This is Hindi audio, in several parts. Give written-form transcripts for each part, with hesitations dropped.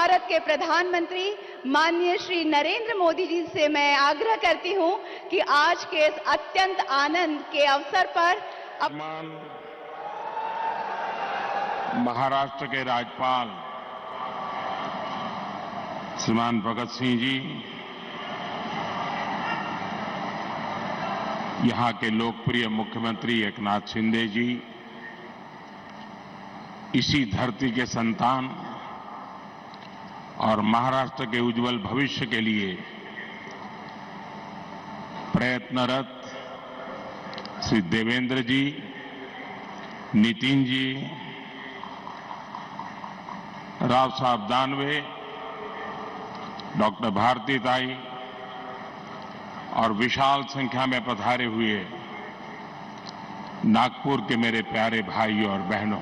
भारत के प्रधानमंत्री माननीय श्री नरेंद्र मोदी जी से मैं आग्रह करती हूं कि आज के इस अत्यंत आनंद के अवसर पर महाराष्ट्र के राज्यपाल श्रीमान भगत सिंह जी, यहां के लोकप्रिय मुख्यमंत्री एकनाथ शिंदे जी, इसी धरती के संतान और महाराष्ट्र के उज्जवल भविष्य के लिए प्रयत्नरत श्री देवेंद्र जी, नितिन जी, राव साहब दानवे, डॉक्टर भारतीताई और विशाल संख्या में पधारे हुए नागपुर के मेरे प्यारे भाइयों और बहनों,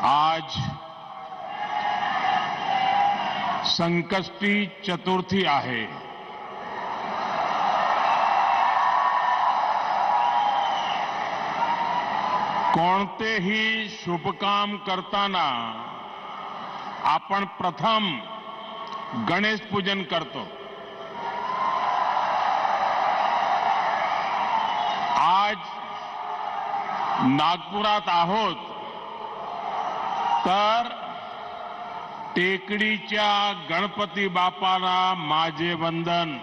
आज संकष्टी चतुर्थी आहे। कोणतेही शुभकाम करताना आपण प्रथम गणेश पूजन करतो। आज नागपुरात आहोत तर टेकडीच्या गणपती बाप्पाला माझे वंदन।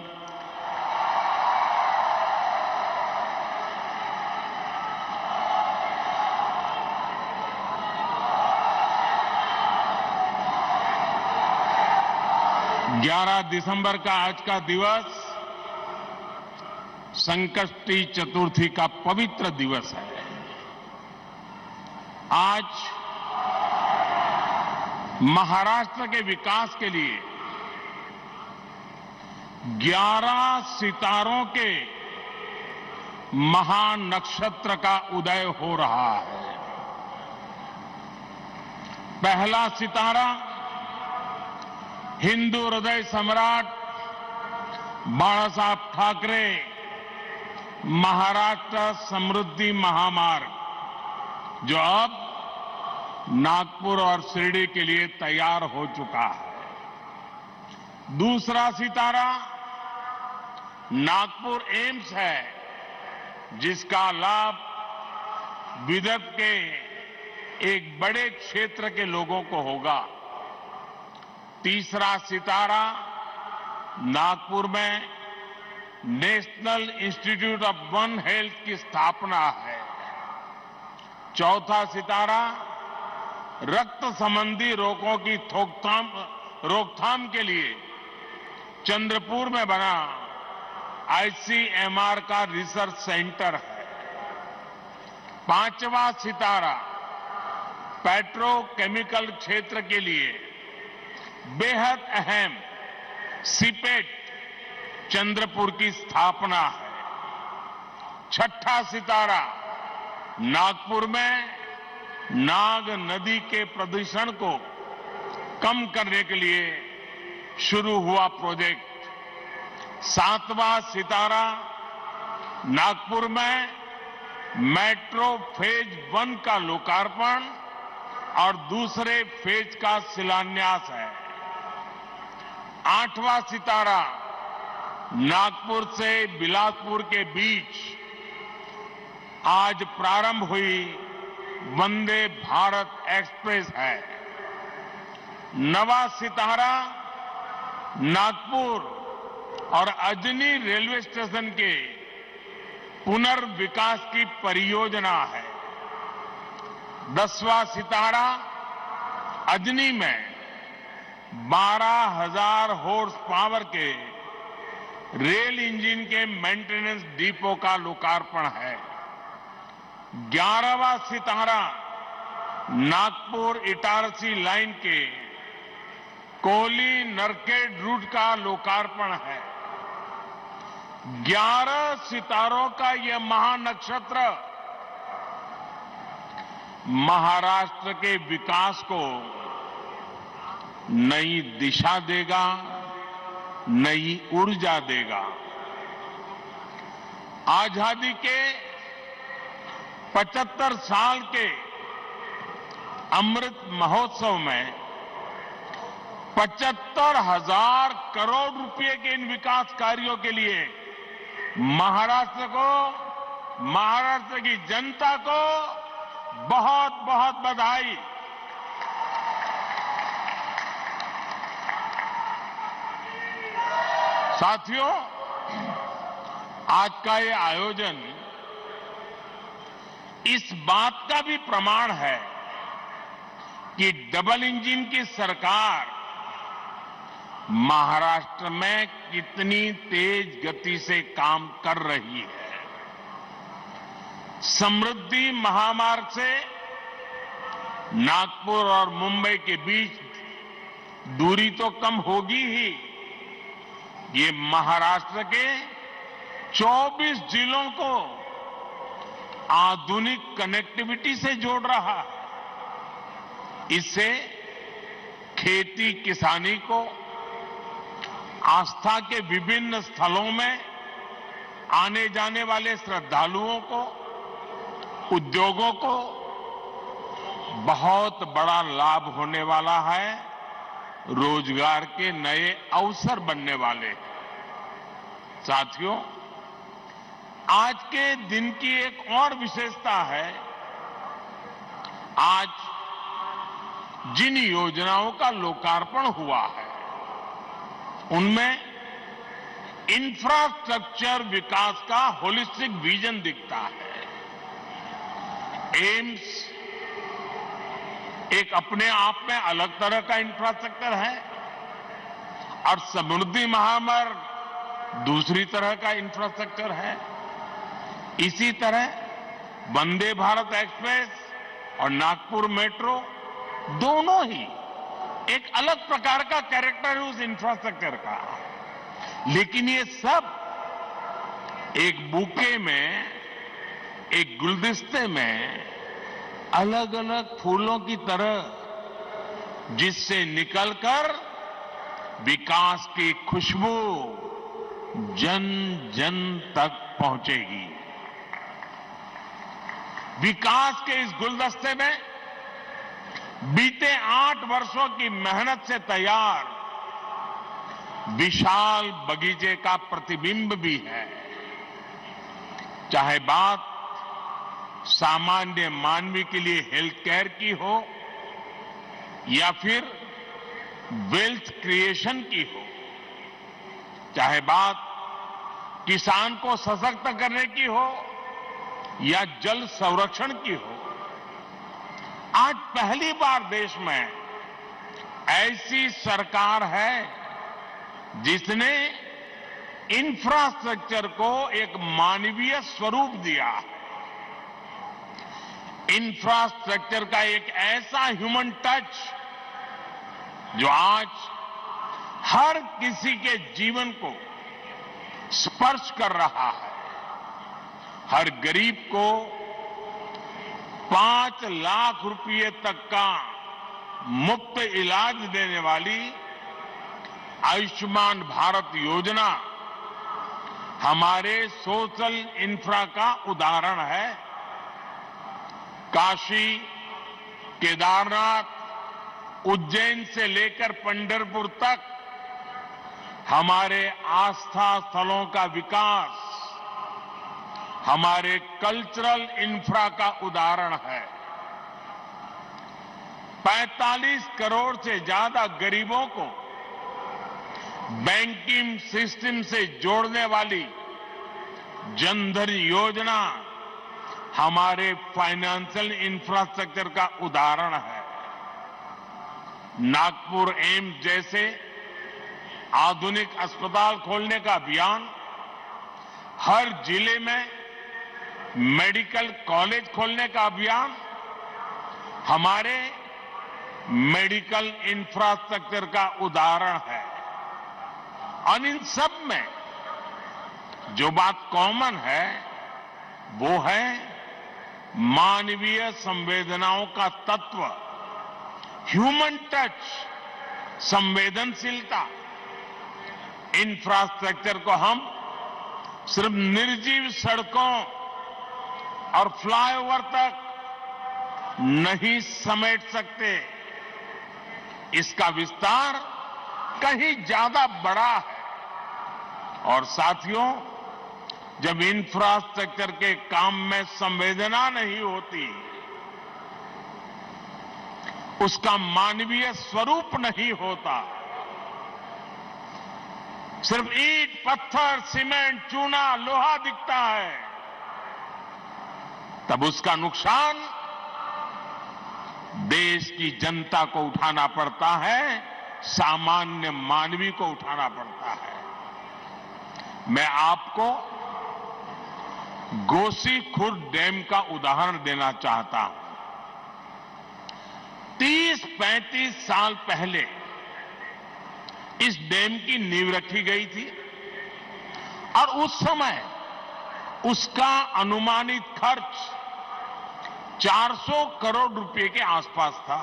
ग्यारह दिसंबर का आज का दिवस संकष्टी चतुर्थी का पवित्र दिवस है। आज महाराष्ट्र के विकास के लिए 11 सितारों के महानक्षत्र का उदय हो रहा है। पहला सितारा हिंदू हृदय सम्राट बाळासाहेब ठाकरे महाराष्ट्र समृद्धि महामार्ग, जो अब नागपुर और शिरडी के लिए तैयार हो चुका है। दूसरा सितारा नागपुर एम्स है, जिसका लाभ विदर्भ के एक बड़े क्षेत्र के लोगों को होगा। तीसरा सितारा नागपुर में national institute of one health की स्थापना है। चौथा सितारा रक्त संबंधी रोगों की रोकथाम के लिए चंद्रपुर में बना आईसीएमआर का रिसर्च सेंटर है। पांचवा सितारा पेट्रोकेमिकल क्षेत्र के लिए बेहद अहम सीपेट चंद्रपुर की स्थापना है। छठा सितारा नागपुर में नाग नदी के प्रदूषण को कम करने के लिए शुरू हुआ प्रोजेक्ट। सातवां सितारा नागपुर में मेट्रो फेज 1 का लोकार्पण और दूसरे फेज का शिलान्यास है। आठवां सितारा नागपुर से बिलासपुर के बीच आज प्रारंभ हुई वंदे भारत एक्सप्रेस है। नवा सितारा नागपुर और अजनी रेलवे स्टेशन के पुनर्विकास की परियोजना है। 10वां सितारा अजनी में 12,000 हॉर्स पावर के रेल इंजन के मेंटेनेंस डिपो का लोकार्पण है। 11वां सितारा नागपुर इटारसी लाइन के कोहली नरखेड़ रूट का लोकार्पण है। 11 सितारों का यह महानक्षत्र महाराष्ट्र के विकास को नई दिशा देगा, नई ऊर्जा देगा। आजादी के 75 साल के अमृत महोत्सव में 75,000 करोड़ रुपए के इन विकास कार्यों के लिए महाराष्ट्र को, महाराष्ट्र की जनता को बहुत बहुत बधाई। साथियों, आज का ये आयोजन इस बात का भी प्रमाण है कि डबल इंजन की सरकार महाराष्ट्र में कितनी तेज गति से काम कर रही है। समृद्धि महामार्ग से नागपुर और मुंबई के बीच दूरी तो कम होगी ही, ये महाराष्ट्र के 24 जिलों को आधुनिक कनेक्टिविटी से जोड़ रहा है। इससे खेती किसानी को, आस्था के विभिन्न स्थलों में आने जाने वाले श्रद्धालुओं को, उद्योगों को बहुत बड़ा लाभ होने वाला है। रोजगार के नए अवसर बनने वाले हैं। साथियों, आज के दिन की एक और विशेषता है, आज जिन योजनाओं का लोकार्पण हुआ है उनमें इंफ्रास्ट्रक्चर विकास का होलिस्टिक विजन दिखता है। एम्स एक अपने आप में अलग तरह का इंफ्रास्ट्रक्चर है और समृद्धि महामार्ग दूसरी तरह का इंफ्रास्ट्रक्चर है। इसी तरह वंदे भारत एक्सप्रेस और नागपुर मेट्रो दोनों ही एक अलग प्रकार का कैरेक्टर है उस इंफ्रास्ट्रक्चर का, लेकिन ये सब एक बुके में, एक गुलदस्ते में अलग अलग फूलों की तरह जिससे निकलकर विकास की खुशबू जन जन तक पहुंचेगी। विकास के इस गुलदस्ते में बीते 8 वर्षों की मेहनत से तैयार विशाल बगीचे का प्रतिबिंब भी है। चाहे बात सामान्य मानवी के लिए हेल्थ केयर की हो या फिर वेल्थ क्रिएशन की हो, चाहे बात किसान को सशक्त करने की हो या जल संरक्षण की हो, आज पहली बार देश में ऐसी सरकार है जिसने इंफ्रास्ट्रक्चर को एक मानवीय स्वरूप दिया है। इंफ्रास्ट्रक्चर का एक ऐसा ह्यूमन टच जो आज हर किसी के जीवन को स्पर्श कर रहा है। हर गरीब को 5 लाख रुपए तक का मुफ्त इलाज देने वाली आयुष्मान भारत योजना हमारे सोशल इंफ्रा का उदाहरण है। काशी, केदारनाथ, उज्जैन से लेकर पंढरपुर तक हमारे आस्था स्थलों का विकास हमारे कल्चरल इंफ्रा का उदाहरण है। 45 करोड़ से ज्यादा गरीबों को बैंकिंग सिस्टम से जोड़ने वाली जनधन योजना हमारे फाइनेंशियल इंफ्रास्ट्रक्चर का उदाहरण है। नागपुर एम्स जैसे आधुनिक अस्पताल खोलने का अभियान, हर जिले में मेडिकल कॉलेज खोलने का अभियान हमारे मेडिकल इंफ्रास्ट्रक्चर का उदाहरण है। और इन सब में जो बात कॉमन है वो है मानवीय संवेदनाओं का तत्व, ह्यूमन टच, संवेदनशीलता। इंफ्रास्ट्रक्चर को हम सिर्फ निर्जीव सड़कों और फ्लाईओवर तक नहीं समेट सकते। इसका विस्तार कहीं ज्यादा बड़ा है। और साथियों, जब इंफ्रास्ट्रक्चर के काम में संवेदना नहीं होती, उसका मानवीय स्वरूप नहीं होता, सिर्फ ईंट, पत्थर, सीमेंट, चूना, लोहा दिखता है, तब उसका नुकसान देश की जनता को उठाना पड़ता है, सामान्य मानवी को उठाना पड़ता है। मैं आपको गोसीखुर्द डैम का उदाहरण देना चाहता हूं। 30-35 साल पहले इस डैम की नींव रखी गई थी और उस समय उसका अनुमानित खर्च 400 करोड़ रुपए के आसपास था।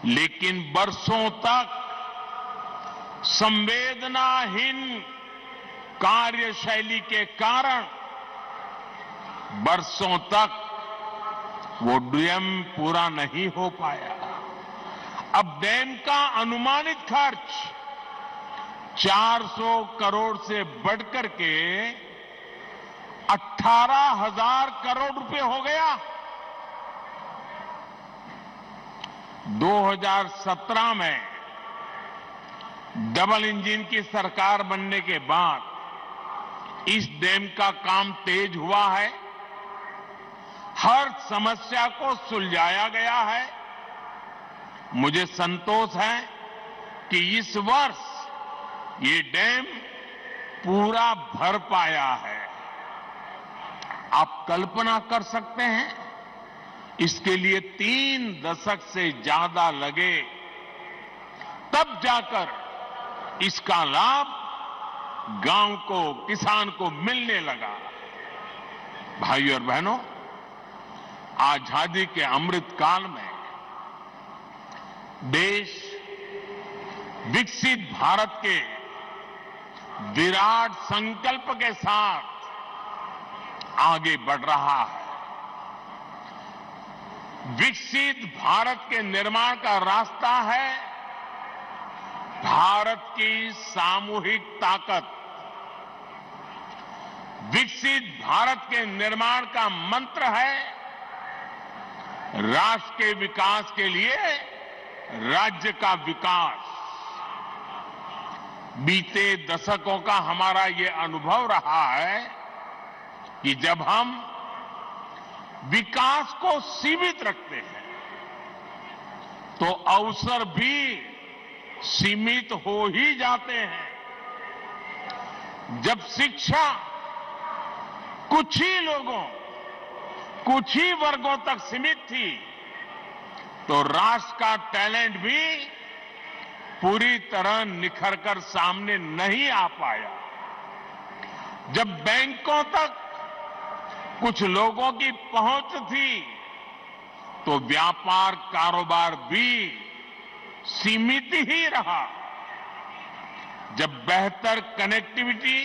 लेकिन बरसों तक संवेदनाहीन कार्यशैली के कारण बरसों तक वो डैम पूरा नहीं हो पाया। अब डैम का अनुमानित खर्च 400 करोड़ से बढ़कर के 18,000 करोड़ रुपए हो गया। 2017 में डबल इंजन की सरकार बनने के बाद इस डैम का काम तेज हुआ है। हर समस्या को सुलझाया गया है। मुझे संतोष है कि इस वर्ष ये डैम पूरा भर पाया है। आप कल्पना कर सकते हैं, इसके लिए 3 दशक से ज्यादा लगे, तब जाकर इसका लाभ गांव को, किसान को मिलने लगा। भाइयों और बहनों, आजादी के अमृत काल में देश विकसित भारत के विराट संकल्प के साथ आगे बढ़ रहा है। विकसित भारत के निर्माण का रास्ता है भारत की सामूहिक ताकत। विकसित भारत के निर्माण का मंत्र है राष्ट्र के विकास के लिए राज्य का विकास। बीते दशकों का हमारा ये अनुभव रहा है कि जब हम विकास को सीमित रखते हैं तो अवसर भी सीमित हो ही जाते हैं। जब शिक्षा कुछ ही लोगों, कुछ ही वर्गों तक सीमित थी, तो राष्ट्र का टैलेंट भी पूरी तरह निखरकर सामने नहीं आ पाया। जब बैंकों तक कुछ लोगों की पहुंच थी, तो व्यापार कारोबार भी सीमित ही रहा। जब बेहतर कनेक्टिविटी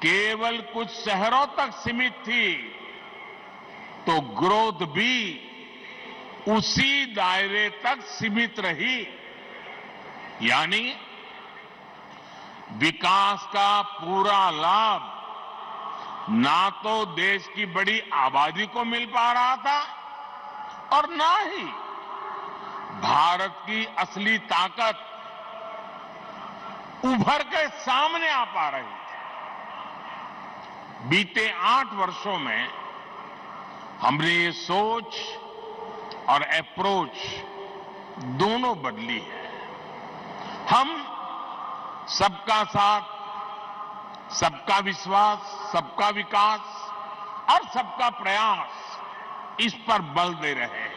केवल कुछ शहरों तक सीमित थी, तो ग्रोथ भी उसी दायरे तक सीमित रही। यानी विकास का पूरा लाभ ना तो देश की बड़ी आबादी को मिल पा रहा था और ना ही भारत की असली ताकत उभर के सामने आ पा रही थी। बीते 8 वर्षों में हमने ये सोच और अप्रोच दोनों बदली है। हम सबका साथ, सबका विश्वास, सबका विकास और सबका प्रयास, इस पर बल दे रहे हैं।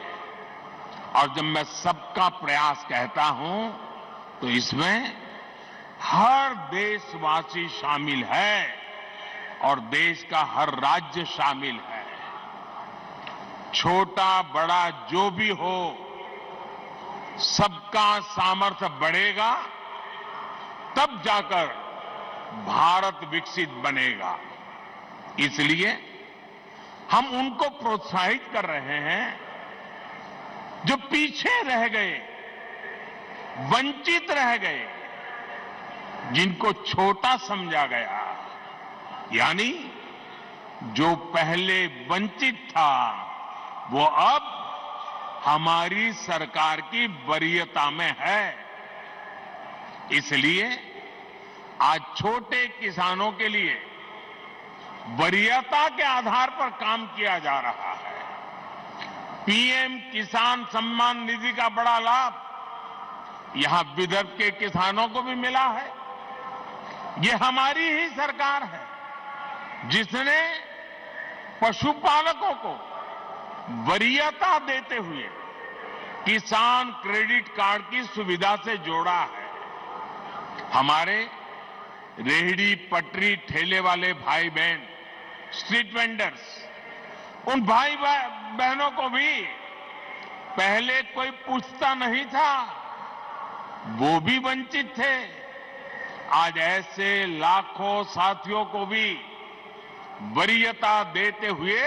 और जब मैं सबका प्रयास कहता हूं तो इसमें हर देशवासी शामिल है और देश का हर राज्य शामिल है। छोटा बड़ा जो भी हो, सबका सामर्थ्य बढ़ेगा, तब जाकर भारत विकसित बनेगा। इसलिए हम उनको प्रोत्साहित कर रहे हैं जो पीछे रह गए, वंचित रह गए, जिनको छोटा समझा गया, यानी जो पहले वंचित था वो अब हमारी सरकार की वरीयता में है। इसलिए आज छोटे किसानों के लिए वरीयता के आधार पर काम किया जा रहा है। पीएम किसान सम्मान निधि का बड़ा लाभ यहां विदर्भ के किसानों को भी मिला है। ये हमारी ही सरकार है जिसने पशुपालकों को वरीयता देते हुए किसान क्रेडिट कार्ड की सुविधा से जोड़ा है। हमारे रेहड़ी पटरी ठेले वाले भाई बहन, स्ट्रीट वेंडर्स, उन भाई बहनों को भी पहले कोई पूछता नहीं था, वो भी वंचित थे। आज ऐसे लाखों साथियों को भी वरीयता देते हुए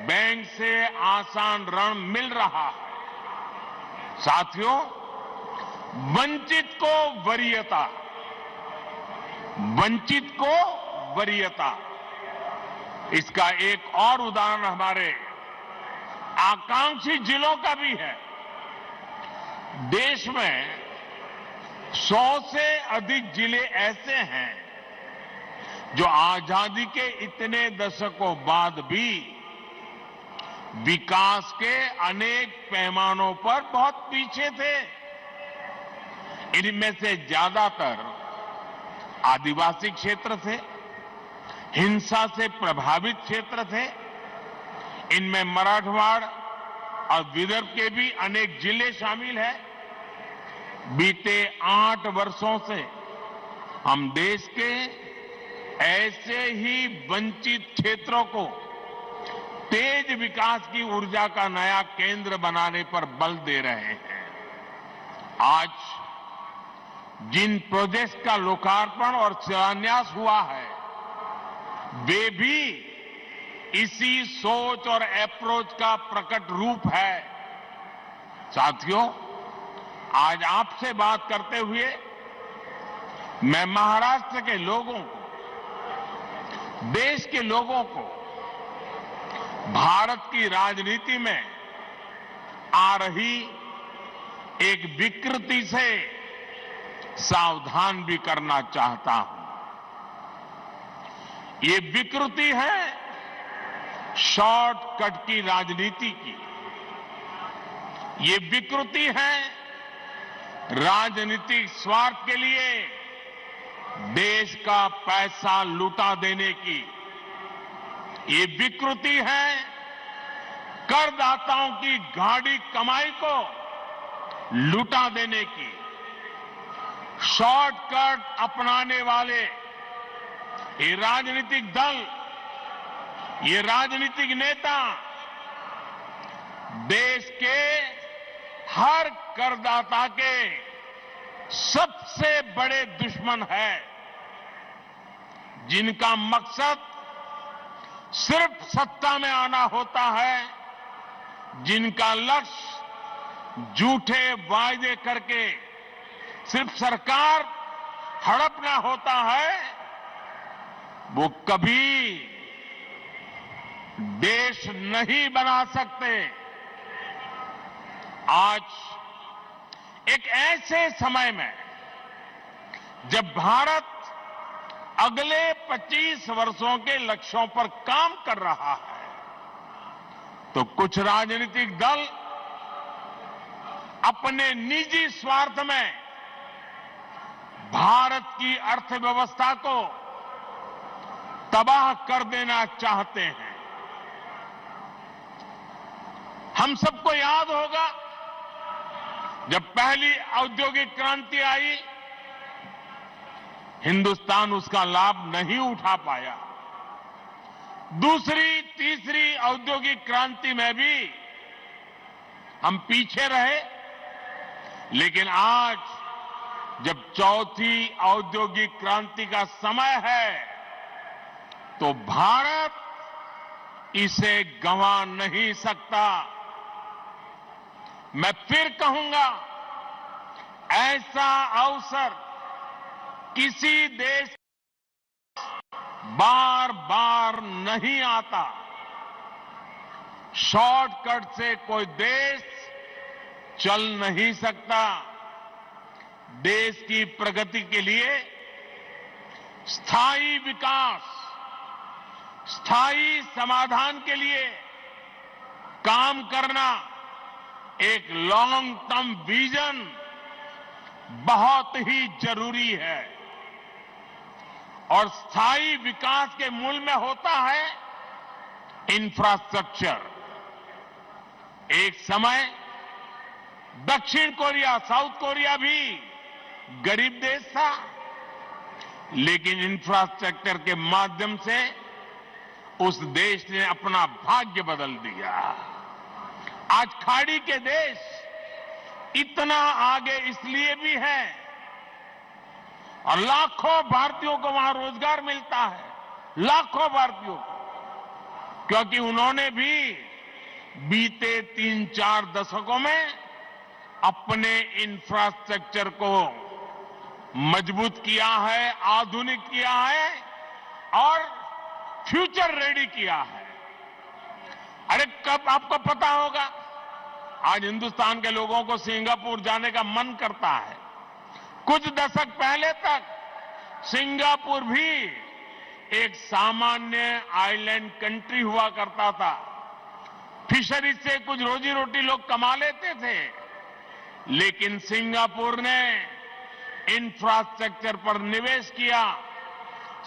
बैंक से आसान ऋण मिल रहा है। साथियों, वंचित को वरीयता, वंचित को वरीयता, इसका एक और उदाहरण हमारे आकांक्षी जिलों का भी है। देश में 100 से अधिक जिले ऐसे हैं जो आजादी के इतने दशकों बाद भी विकास के अनेक पैमानों पर बहुत पीछे थे। इनमें से ज्यादातर आदिवासी क्षेत्र थे, हिंसा से प्रभावित क्षेत्र थे। इनमें मराठवाड़ और विदर्भ के भी अनेक जिले शामिल हैं। बीते 8 वर्षों से हम देश के ऐसे ही वंचित क्षेत्रों को तेज विकास की ऊर्जा का नया केंद्र बनाने पर बल दे रहे हैं। आज जिन प्रोजेक्ट्स का लोकार्पण और शिलान्यास हुआ है, वे भी इसी सोच और अप्रोच का प्रकट रूप है। साथियों, आज आपसे बात करते हुए मैं महाराष्ट्र के लोगों को, देश के लोगों को भारत की राजनीति में आ रही एक विकृति से सावधान भी करना चाहता हूं। ये विकृति है शॉर्टकट की राजनीति की। ये विकृति है राजनीतिक स्वार्थ के लिए देश का पैसा लुटा देने की। ये विकृति है करदाताओं की गाढ़ी कमाई को लुटा देने की। शॉर्टकट अपनाने वाले ये राजनीतिक दल, ये राजनीतिक नेता देश के हर करदाता के सबसे बड़े दुश्मन है, जिनका मकसद सिर्फ सत्ता में आना होता है, जिनका लक्ष्य झूठे वायदे करके सिर्फ सरकार हड़पना होता है, वो कभी देश नहीं बना सकते। आज एक ऐसे समय में जब भारत अगले 25 वर्षों के लक्ष्यों पर काम कर रहा है, तो कुछ राजनीतिक दल अपने निजी स्वार्थ में भारत की अर्थव्यवस्था को तबाह कर देना चाहते हैं। हम सबको याद होगा, जब पहली औद्योगिक क्रांति आई, हिंदुस्तान उसका लाभ नहीं उठा पाया। दूसरी, तीसरी औद्योगिक क्रांति में भी हम पीछे रहे, लेकिन आज जब चौथी औद्योगिक क्रांति का समय है, तो भारत इसे गंवा नहीं सकता। मैं फिर कहूंगा, ऐसा अवसर किसी देश बार बार नहीं आता। शॉर्टकट से कोई देश चल नहीं सकता। देश की प्रगति के लिए स्थायी विकास, स्थायी समाधान के लिए काम करना, एक लॉन्ग टर्म विजन बहुत ही जरूरी है। और स्थायी विकास के मूल में होता है इंफ्रास्ट्रक्चर। एक समय दक्षिण कोरिया, साउथ कोरिया भी गरीब देश था, लेकिन इंफ्रास्ट्रक्चर के माध्यम से उस देश ने अपना भाग्य बदल दिया। आज खाड़ी के देश इतना आगे इसलिए भी है और लाखों भारतीयों को वहां रोजगार मिलता है, लाखों भारतीयों को, क्योंकि उन्होंने भी बीते 3-4 दशकों में अपने इंफ्रास्ट्रक्चर को मजबूत किया है, आधुनिक किया है और फ्यूचर रेडी किया है। अरे कब आपको पता होगा, आज हिंदुस्तान के लोगों को सिंगापुर जाने का मन करता है। कुछ दशक पहले तक सिंगापुर भी एक सामान्य आइलैंड कंट्री हुआ करता था। फिशरीज से कुछ रोजी रोटी लोग कमा लेते थे, लेकिन सिंगापुर ने इंफ्रास्ट्रक्चर पर निवेश किया,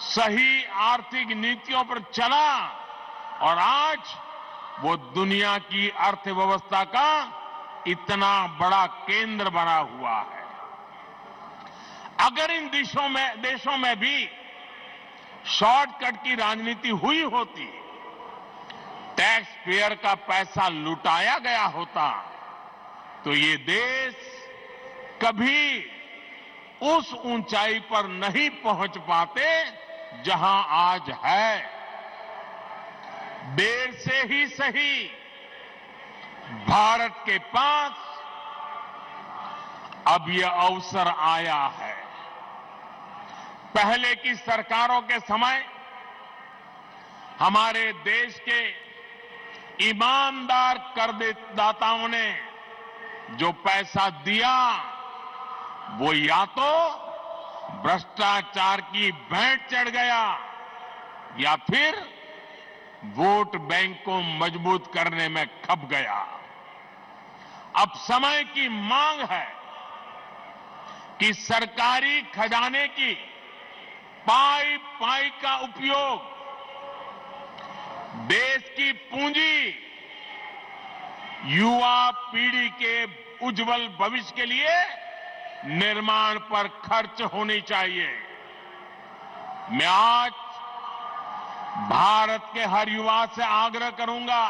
सही आर्थिक नीतियों पर चला और आज वो दुनिया की अर्थव्यवस्था का इतना बड़ा केंद्र बना हुआ है। अगर इन देशों में भी शॉर्टकट की राजनीति हुई होती, टैक्स पेयर का पैसा लुटाया गया होता, तो ये देश कभी उस ऊंचाई पर नहीं पहुंच पाते जहां आज है। देर से ही सही, भारत के पास अब यह अवसर आया है। पहले की सरकारों के समय हमारे देश के ईमानदार करदाताओं ने जो पैसा दिया, वो या तो भ्रष्टाचार की भेंट चढ़ गया या फिर वोट बैंक को मजबूत करने में खप गया। अब समय की मांग है कि सरकारी खजाने की पाई पाई का उपयोग देश की पूंजी, युवा पीढ़ी के उज्जवल भविष्य के लिए निर्माण पर खर्च होनी चाहिए। मैं आज भारत के हर युवा से आग्रह करूंगा,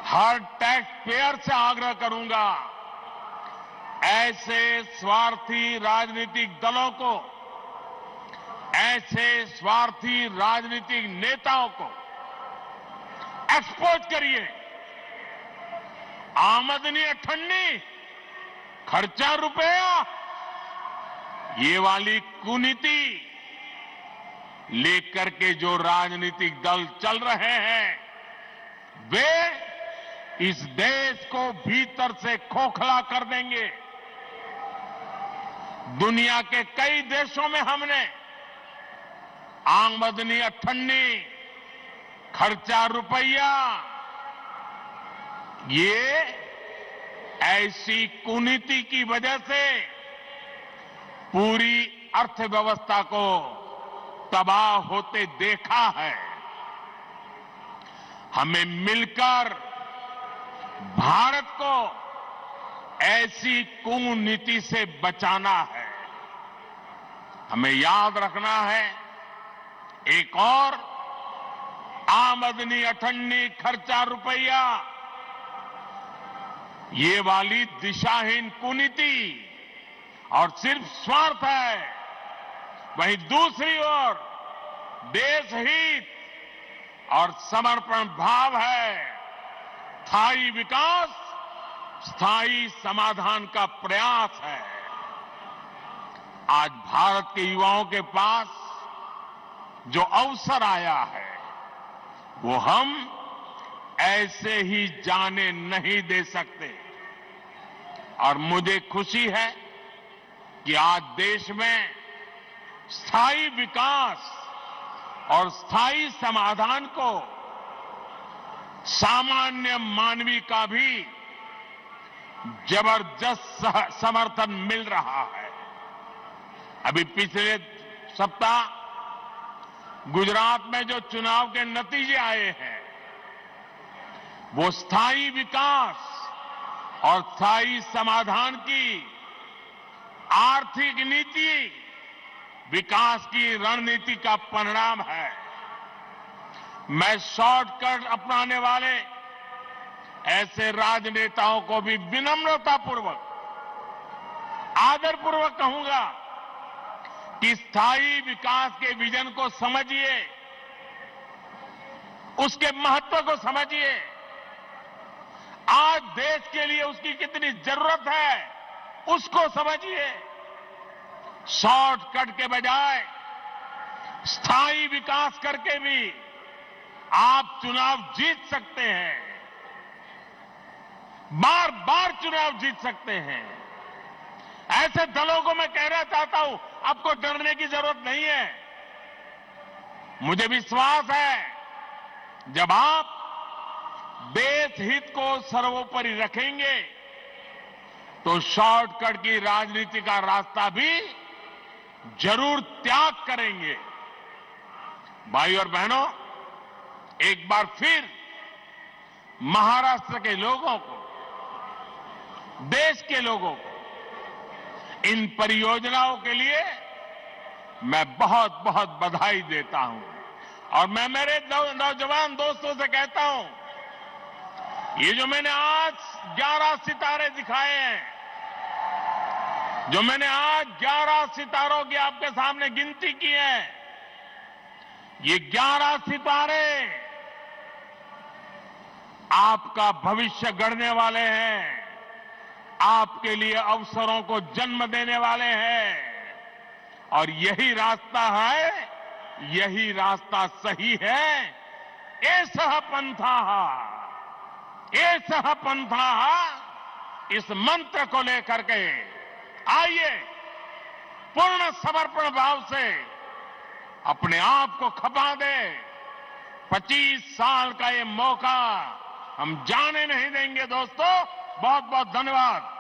हर टैक्स पेयर से आग्रह करूंगा, ऐसे स्वार्थी राजनीतिक दलों को, ऐसे स्वार्थी राजनीतिक नेताओं को एक्सपोज करिए। आमदनी अठन्नी, खर्चा रुपया, ये वाली कुनीति लेकर के जो राजनीतिक दल चल रहे हैं, वे इस देश को भीतर से खोखला कर देंगे। दुनिया के कई देशों में हमने आमदनी अठन्नी, खर्चा रुपया, ये ऐसी कुनीति की वजह से पूरी अर्थव्यवस्था को तबाह होते देखा है। हमें मिलकर भारत को ऐसी कुनीति से बचाना है। हमें याद रखना है, एक और आमदनी अठन्नी, खर्चा रुपया, ये वाली दिशाहीन कुनीति और सिर्फ स्वार्थ है। वहीं दूसरी ओर देश हित और समर्पण भाव है। स्थायी विकास स्थायी समाधान का प्रयास है। आज भारत के युवाओं के पास जो अवसर आया है वो हम ऐसे ही जाने नहीं दे सकते। और मुझे खुशी है कि आज देश में स्थायी विकास और स्थायी समाधान को सामान्य मानवी का भी जबरदस्त समर्थन मिल रहा है। अभी पिछले सप्ताह गुजरात में जो चुनाव के नतीजे आए हैं वो स्थायी विकास और स्थायी समाधान की आर्थिक नीति विकास की रणनीति का परिणाम है। मैं शॉर्टकट अपनाने वाले ऐसे राजनेताओं को भी विनम्रतापूर्वक आदरपूर्वक कहूंगा कि स्थायी विकास के विजन को समझिए, उसके महत्व को समझिए। आज देश के लिए उसकी कितनी जरूरत है उसको समझिए। शॉर्टकट के बजाय स्थायी विकास करके भी आप चुनाव जीत सकते हैं, बार बार चुनाव जीत सकते हैं। ऐसे दलों को मैं कहना चाहता हूं आपको डरने की जरूरत नहीं है। मुझे विश्वास है जब आप देश हित को सर्वोपरि रखेंगे तो शॉर्टकट की राजनीति का रास्ता भी जरूर त्याग करेंगे। भाई और बहनों, एक बार फिर महाराष्ट्र के लोगों को, देश के लोगों को इन परियोजनाओं के लिए मैं बहुत बहुत बधाई देता हूं। और मैं मेरे नौजवान दोस्तों से कहता हूं, ये जो मैंने आज 11 सितारे दिखाए हैं, जो मैंने आज 11 सितारों की आपके सामने गिनती की है, ये 11 सितारे आपका भविष्य गढ़ने वाले हैं, आपके लिए अवसरों को जन्म देने वाले हैं। और यही रास्ता है, यही रास्ता सही है। एषः पंथः, एषः पंथः, इस मंत्र को लेकर के आइए पूर्ण समर्पण भाव से अपने आप को खपा दे। 25 साल का ये मौका हम जाने नहीं देंगे दोस्तों। बहुत बहुत धन्यवाद।